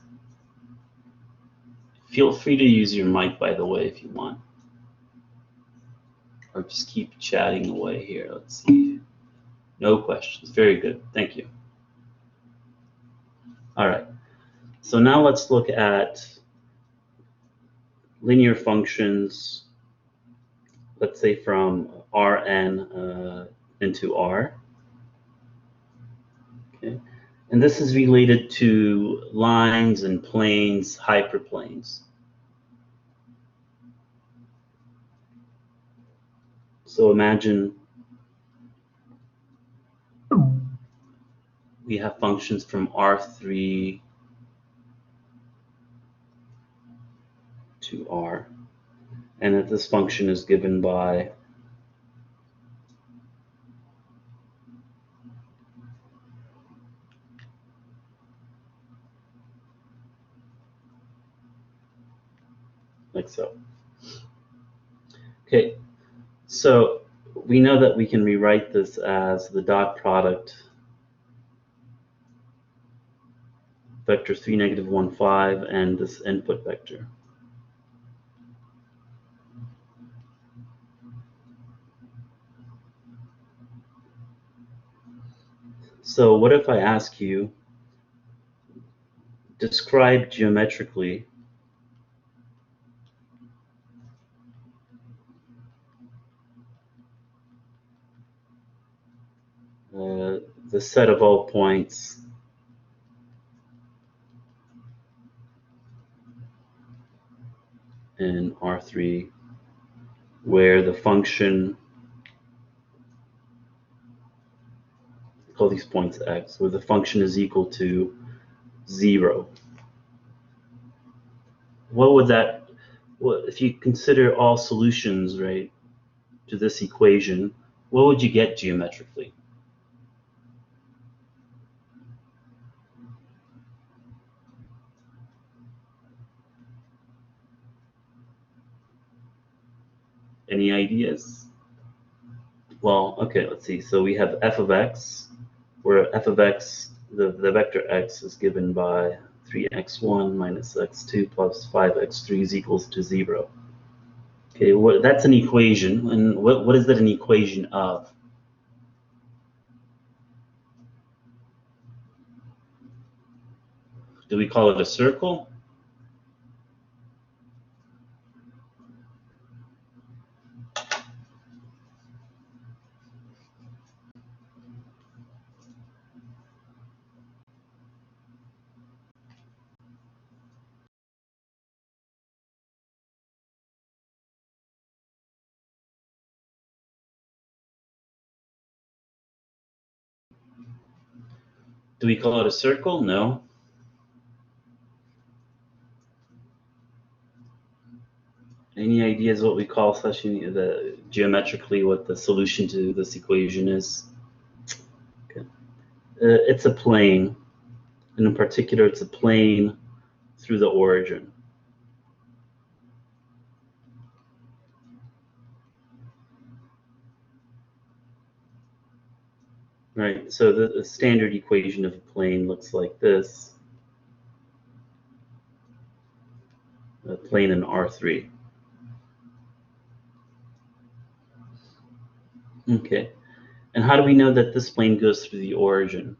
Feel free to use your mic, by the way, if you want. Or just keep chatting away here. Let's see. No questions. Very good. Thank you. All right. So now let's look at linear functions, let's say from Rn into R. Okay. And this is related to lines and planes, hyperplanes. So imagine we have functions from R3 to R, and that this function is given by like so. Okay, so we know that we can rewrite this as the dot product vector 3, -1, 5, and this input vector. So what if I ask you, describe geometrically the set of all points in R3 where the function, call these points x, where the function is equal to 0. What would that, well, if you consider all solutions, right, to this equation, what would you get geometrically? Any ideas? Well, okay, let's see. So we have f of x, where f of x, the vector x is given by 3x1 minus x2 plus 5x3 is equals to 0. Okay, that's an equation. And what is that an equation of? Do we call it a circle? Do we call it a circle? No. Any ideas what we call such geometrically what the solution to this equation is? Okay. It's a plane, and in particular, it's a plane through the origin. Right, so the standard equation of a plane looks like this. A plane in R3. Okay, and how do we know that this plane goes through the origin?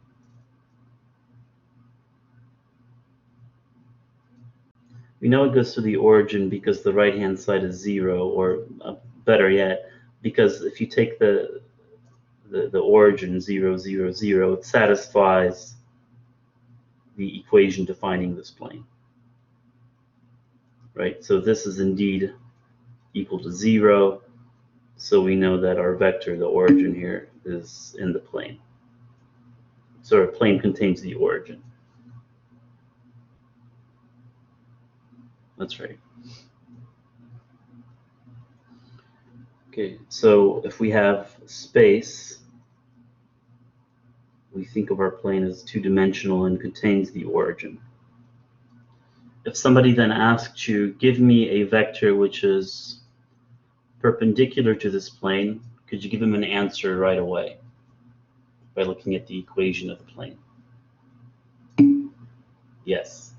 We know it goes through the origin because the right-hand side is 0, or better yet, because if you take the origin 0, 0, 0, it satisfies the equation defining this plane. right? So this is indeed equal to 0. So we know that our vector, the origin here, is in the plane. So our plane contains the origin. That's right. Okay, so if we have space, we think of our plane as two-dimensional and contains the origin. If somebody then asked you, give me a vector which is perpendicular to this plane, could you give them an answer right away by looking at the equation of the plane? Yes.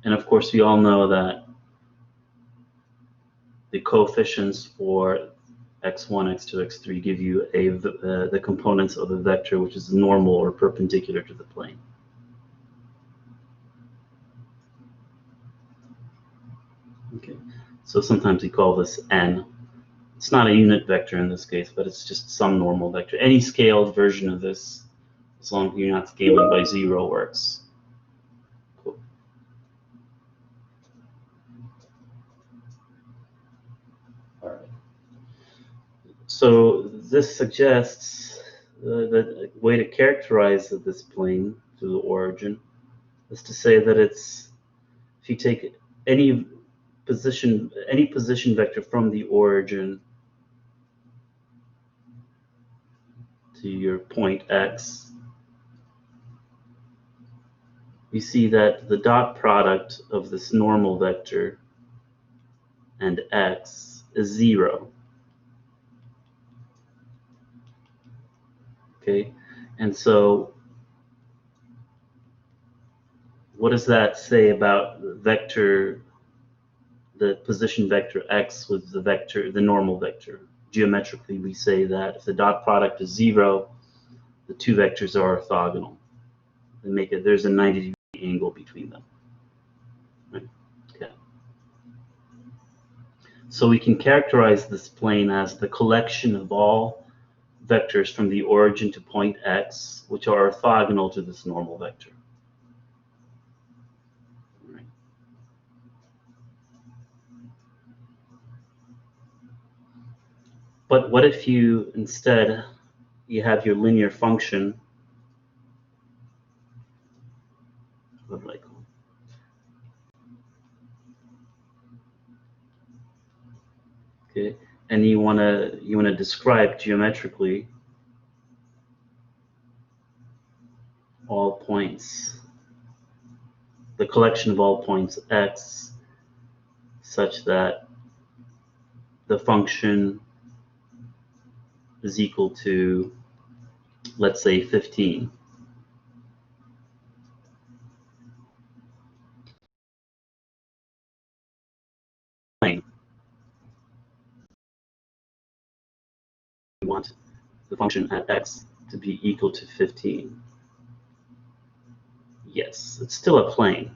And of course, we all know that the coefficients for x1, x2, x3 give you the components of the vector which is normal or perpendicular to the plane. Okay, so sometimes we call this n. It's not a unit vector in this case, but it's just some normal vector. Any scaled version of this, as long as you're not scaling by 0, works. Cool. All right. So this suggests the way to characterize this plane to the origin is to say that it's, if you take any position vector from the origin to your point x, you see that the dot product of this normal vector and x is 0. Okay, and so what does that say about the position vector x with the normal vector? Geometrically, we say that if the dot product is 0, the two vectors are orthogonal. There's a 90-degree angle between them. Right? Okay. So we can characterize this plane as the collection of all vectors from the origin to point x, which are orthogonal to this normal vector. Right. But what if you instead you have your linear function? What do I call it? Okay, and you wanna describe geometrically all points, the collection of all points x, such that the function is equal to, let's say, 15. We want the function at x to be equal to 15. Yes, it's still a plane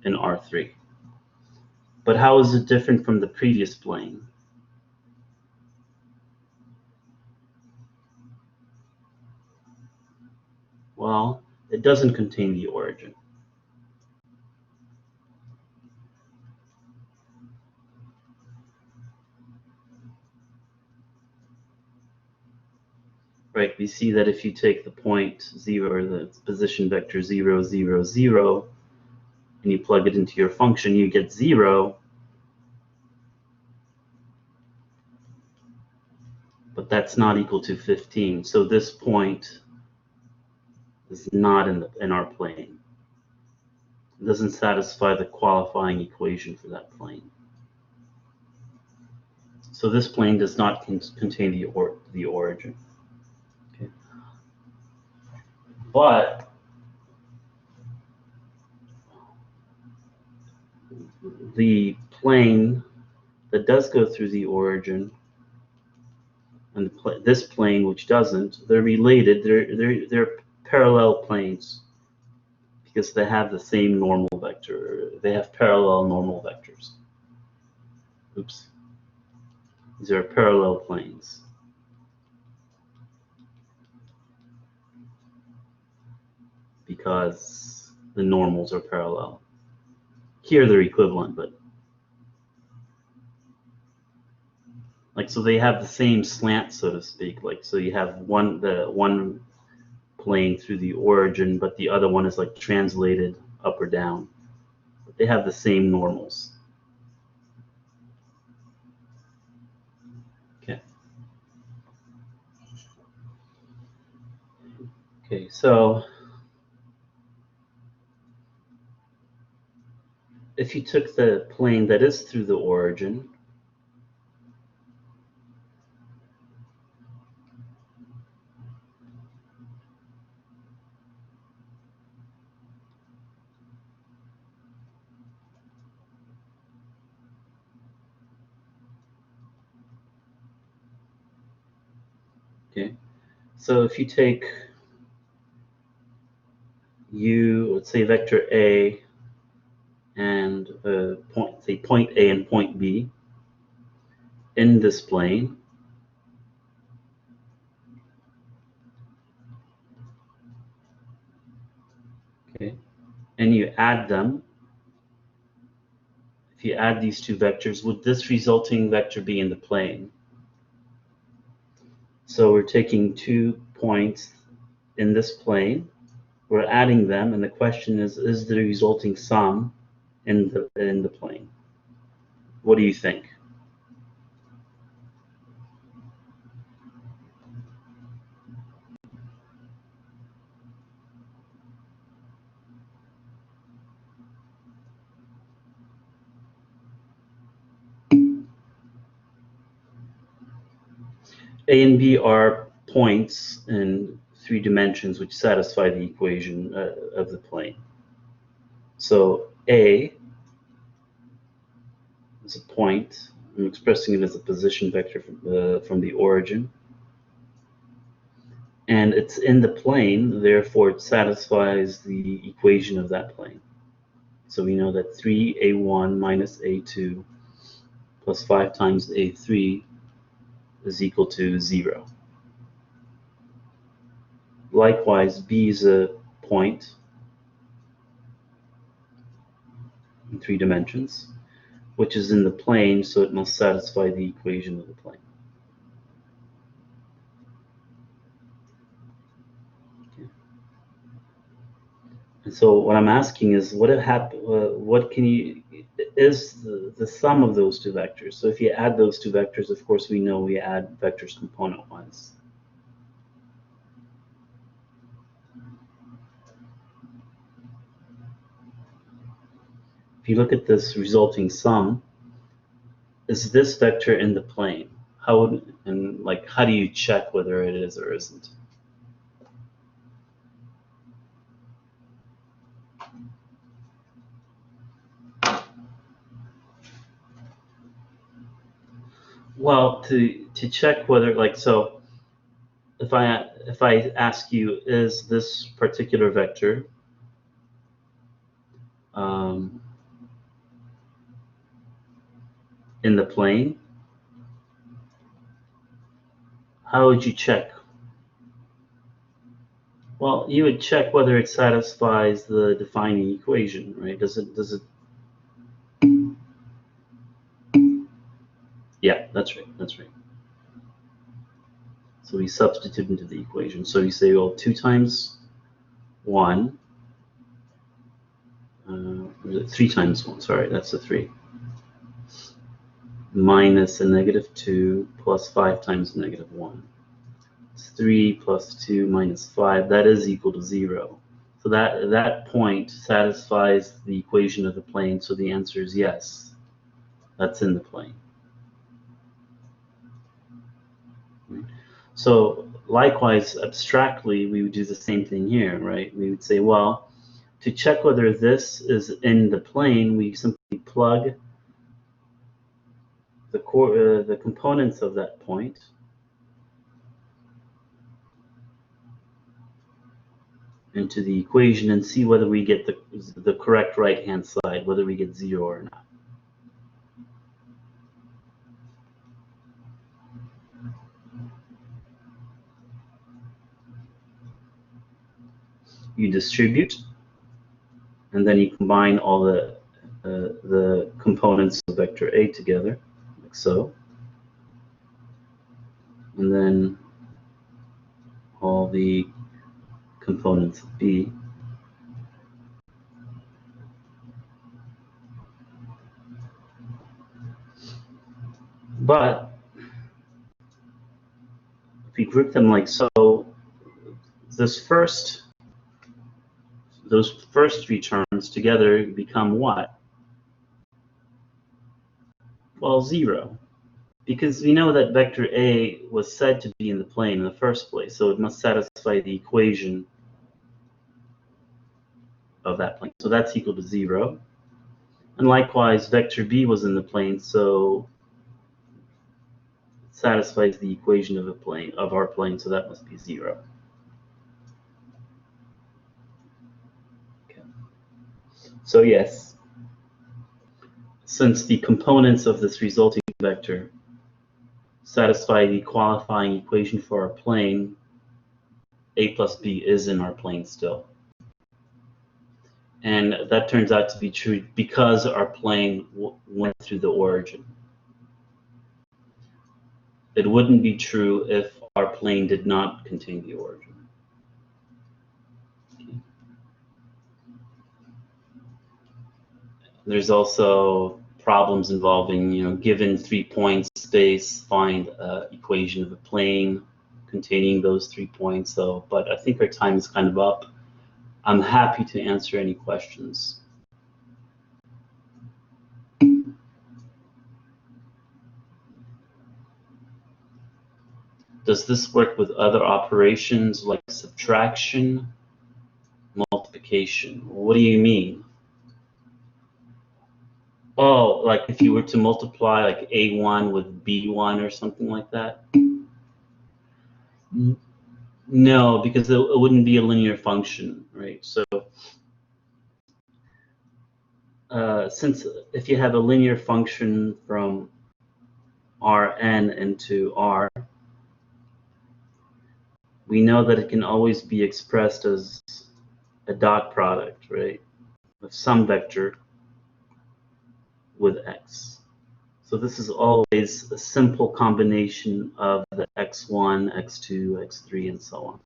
in R3. But how is it different from the previous plane? Well, it doesn't contain the origin. Right, we see that if you take the point 0, or the position vector 0, 0, 0, and you plug it into your function, you get 0. But that's not equal to 15. So this point is not in our plane. It doesn't satisfy the qualifying equation for that plane. So this plane does not contain the origin. Okay. But the plane that does go through the origin and this plane which doesn't, they're related. They're parallel planes because they have the same normal vector. They have parallel normal vectors. Oops. These are parallel planes. Because the normals are parallel. here they're equivalent, but like, so they have the same slant, so to speak. Like, so you have the one plane through the origin, but the other one is like translated up or down. But they have the same normals. Okay. Okay, so if you took the plane that is through the origin, okay, so if you take let's say vector A and point A and point B in this plane, okay, and you add them, if you add these two vectors, would this resulting vector be in the plane? So we're taking 2 points in this plane, we're adding them, and the question is the resulting sum in the plane? What do you think? A and B are points in 3 dimensions which satisfy the equation of the plane. So A is a point. I'm expressing it as a position vector from the origin. And it's in the plane, therefore it satisfies the equation of that plane. So we know that 3a1 minus a2 plus 5 times a3 is equal to 0. Likewise, B is a point in 3 dimensions, which is in the plane, so it must satisfy the equation of the plane. Okay. And so what I'm asking is, what can you, is the sum of those two vectors? So if you add those two vectors, of course we know we add vectors component-wise. If you look at this resulting sum, is this vector in the plane? How do you check whether it is or isn't? Well, to check whether, like, so if I ask you, is this particular vector in the plane, how would you check? Well, you would check whether it satisfies the defining equation, right? Does it? Yeah, that's right. So we substitute into the equation. So you say, well, 2 times 1, 3 times 1, sorry, that's a 3, minus a -2 plus 5 times a -1. It's 3 plus 2 minus 5, that is equal to 0. So that point satisfies the equation of the plane, so the answer is yes, that's in the plane. Right? So likewise, abstractly, we would do the same thing here, right? We would say, well, to check whether this is in the plane, we simply plug the components of that point into the equation and see whether we get the correct right-hand side, whether we get 0 or not. You distribute, and then you combine all the the components of vector A together, like so, and then all the components of B. But if we group them like so, those first three terms together become what? Well, 0. Because we know that vector A was said to be in the plane in the first place, so it must satisfy the equation of that plane. So that's equal to 0. And likewise, vector B was in the plane, so it satisfies the equation of our plane, so that must be 0. Okay. So yes, since the components of this resulting vector satisfy the qualifying equation for our plane, A plus B is in our plane still. And that turns out to be true because our plane went through the origin. It wouldn't be true if our plane did not contain the origin. Okay. There's also problems involving, given 3 points space, find equation of a plane containing those 3 points. So, but I think our time is kind of up. I'm happy to answer any questions. Does this work with other operations like subtraction, multiplication? What do you mean? Oh, like if you were to multiply like A1 with B1 or something like that? No, because it wouldn't be a linear function, right? So since if you have a linear function from Rn into R, we know that it can always be expressed as a dot product, right, of some vector with x. So this is always a simple combination of the x1, x2, x3, and so on.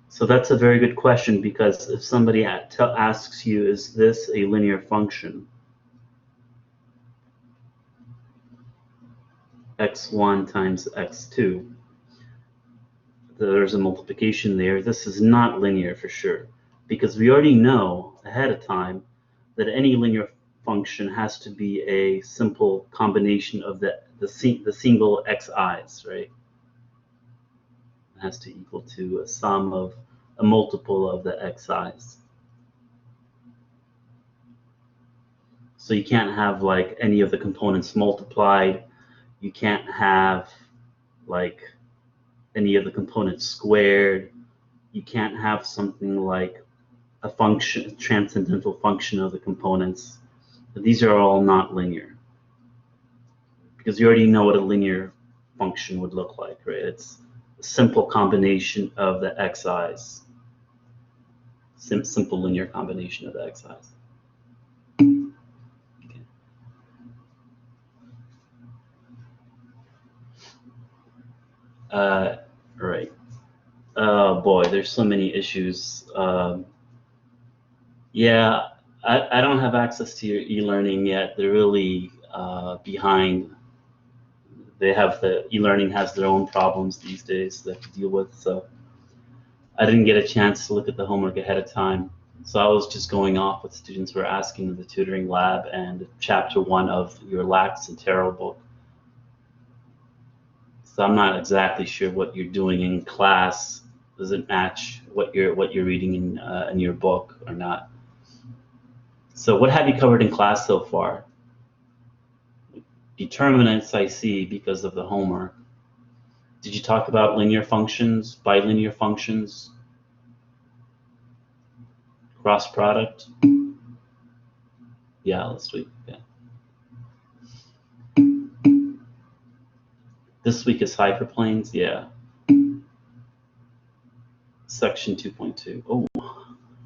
So that's a very good question, because if somebody asks you, is this a linear function? x1 times x2. There's a multiplication there. This is not linear for sure, because we already know ahead of time that any linear function has to be a simple combination of the single xi's, right? It has to equal to a sum of a multiple of the xi's. So you can't have like any of the components multiplied. You can't have like any of the components squared. You can't have something like a function, transcendental function of the components. But these are all not linear, because you already know what a linear function would look like, right? It's a simple combination of the xi's. Simple linear combination of the xi's. Right. Oh boy, there's so many issues. Yeah, I don't have access to your e-learning yet. They're really behind. E-learning has their own problems these days they have to deal with. So I didn't get a chance to look at the homework ahead of time. So I was just going off what students were asking in the tutoring lab and chapter 1 of your Lax and Tarot book. So I'm not exactly sure what you're doing in class. Does it match what you're reading in your book or not? So what have you covered in class so far? Determinants I see because of the homework. Did you talk about linear functions, bilinear functions, cross product? Yeah, last week. Yeah. This week is hyperplanes. Yeah. Section 2.2. Oh,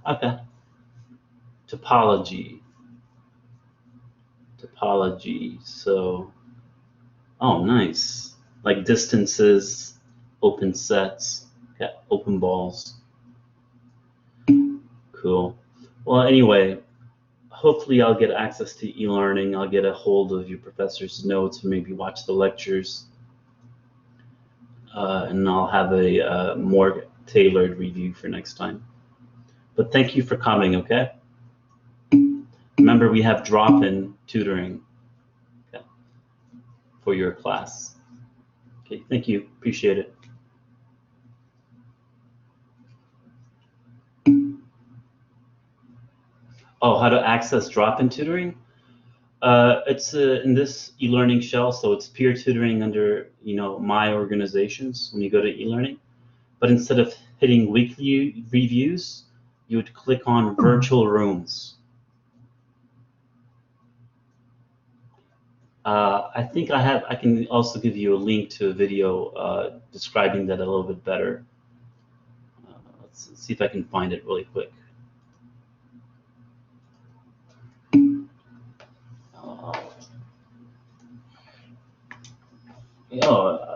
okay. topology. So, oh, nice. Like distances, open sets, yeah, open balls. Cool. Well, anyway, hopefully I'll get access to e-learning. I'll get a hold of your professor's notes or maybe watch the lectures. And I'll have a more tailored review for next time. But thank you for coming, okay? Remember, we have drop-in tutoring, okay, for your class. Okay, thank you. Appreciate it. Oh, how to access drop-in tutoring? It's in this e-learning shell, so it's peer tutoring under, my organizations when you go to e-learning. But instead of hitting weekly reviews, you would click on virtual rooms. I think I can also give you a link to a video describing that a little bit better. Let's see if I can find it really quick.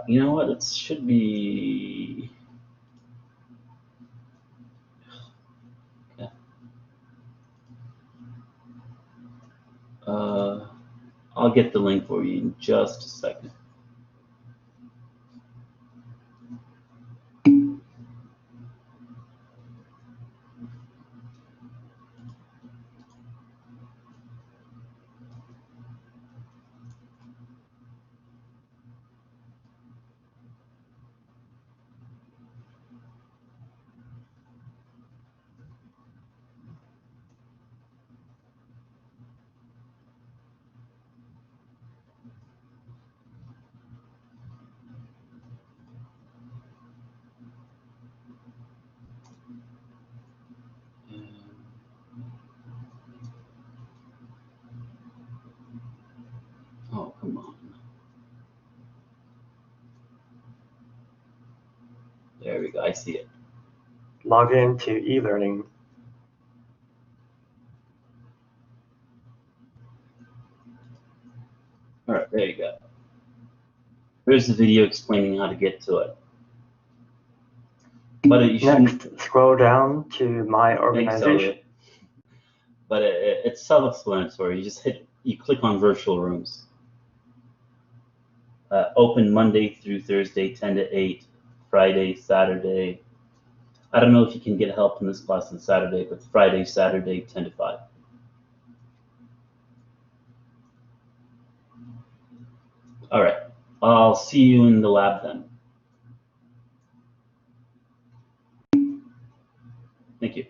You know what? It should be. I'll get the link for you in just a second. Oh, come on. There we go. I see it. Log in to e-learning. All right, there you go. There's the video explaining how to get to it. But you Next, scroll down to my organization. But it's self-explanatory. You click on virtual rooms. Open Monday through Thursday, 10 to 8, Friday, Saturday. I don't know if you can get help in this class on Saturday, but Friday, Saturday, 10 to 5. All right, I'll see you in the lab then. Thank you.